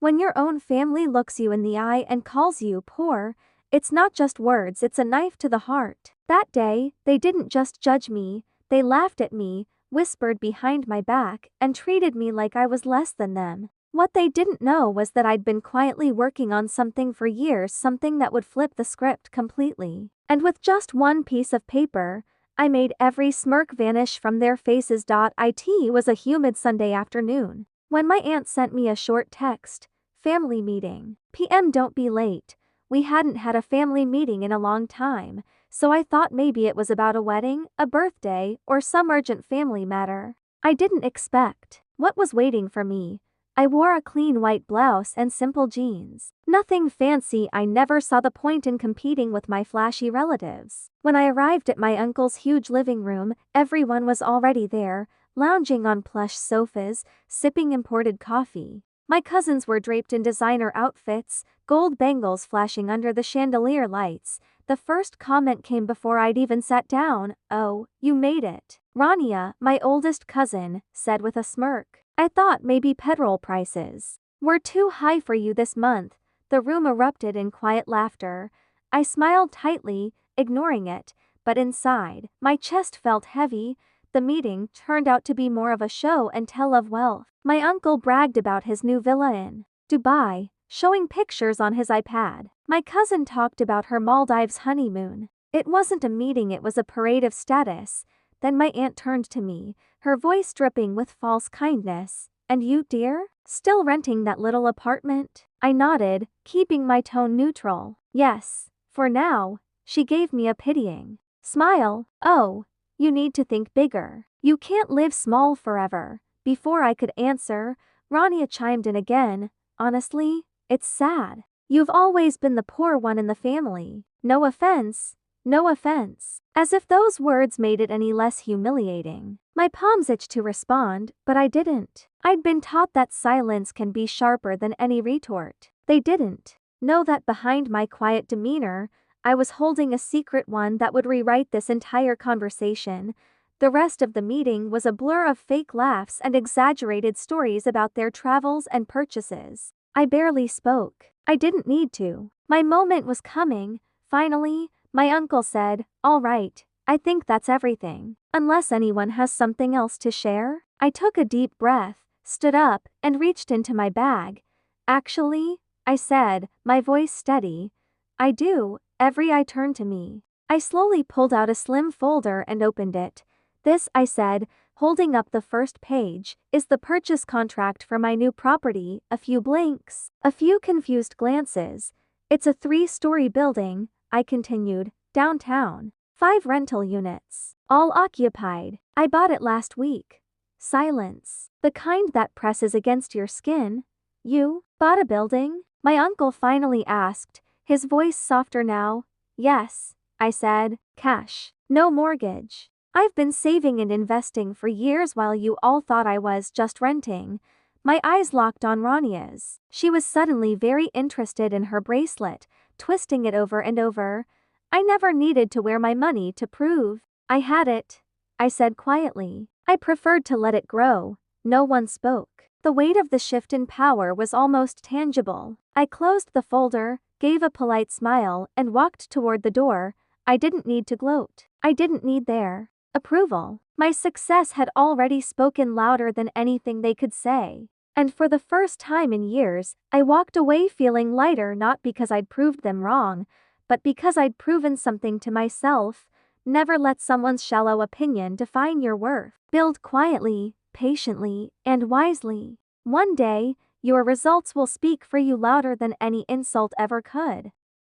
When your own family looks you in the eye and calls you poor, it's not just words, it's a knife to the heart. That day, they didn't just judge me, they laughed at me, whispered behind my back, and treated me like I was less than them. What they didn't know was that I'd been quietly working on something for years, something that would flip the script completely. And with just one piece of paper, I made every smirk vanish from their faces. It was a humid Sunday afternoon, when my aunt sent me a short text, "Family meeting. PM, don't be late." We hadn't had a family meeting in a long time, so I thought maybe it was about a wedding, a birthday, or some urgent family matter. I didn't expect what was waiting for me. I wore a clean white blouse and simple jeans. Nothing fancy. I never saw the point in competing with my flashy relatives. When I arrived at my uncle's huge living room, everyone was already there, lounging on plush sofas, sipping imported coffee. My cousins were draped in designer outfits, gold bangles flashing under the chandelier lights. The first comment came before I'd even sat down. "Oh, you made it." Rania, my oldest cousin, said with a smirk. "I thought maybe petrol prices were too high for you this month." The room erupted in quiet laughter. I smiled tightly, ignoring it, but inside, my chest felt heavy. The meeting turned out to be more of a show and tell of wealth. My uncle bragged about his new villa in Dubai, showing pictures on his iPad. My cousin talked about her Maldives honeymoon. It wasn't a meeting, it was a parade of status. Then my aunt turned to me, her voice dripping with false kindness. "And you, dear? Still renting that little apartment?" I nodded, keeping my tone neutral. "Yes, for now." She gave me a pitying smile. "Oh, you need to think bigger. You can't live small forever." Before I could answer, Rania chimed in again. "Honestly, it's sad. You've always been the poor one in the family. No offense. No offense." As if those words made it any less humiliating. My palms itched to respond, but I didn't. I'd been taught that silence can be sharper than any retort. They didn't know that behind my quiet demeanor, I was holding a secret, one that would rewrite this entire conversation. The rest of the meeting was a blur of fake laughs and exaggerated stories about their travels and purchases. I barely spoke. I didn't need to. My moment was coming. Finally, my uncle said, "All right, I think that's everything. Unless anyone has something else to share?" I took a deep breath, stood up, and reached into my bag. "Actually," I said, my voice steady, "I do." Every eye turned to me. I slowly pulled out a slim folder and opened it. "This," I said, holding up the first page, "is the purchase contract for my new property." A few blinks, a few confused glances. "It's a 3-story building," I continued, "downtown. 5 rental units, all occupied. I bought it last week." Silence. "The kind that presses against your skin." "You bought a building?" my uncle finally asked, his voice softer now. "Yes," I said, "cash. No mortgage. I've been saving and investing for years while you all thought I was just renting." My eyes locked on Rania's. She was suddenly very interested in her bracelet, twisting it over and over. "I never needed to wear my money to prove I had it," I said quietly. I preferred to let it grow. No one spoke. The weight of the shift in power was almost tangible. I closed the folder, gave a polite smile, and walked toward the door. I didn't need to gloat. I didn't need their approval. My success had already spoken louder than anything they could say. And for the first time in years, I walked away feeling lighter, not because I'd proved them wrong, but because I'd proven something to myself. Never let someone's shallow opinion define your worth. Build quietly, patiently, and wisely. One day, your results will speak for you louder than any insult ever could.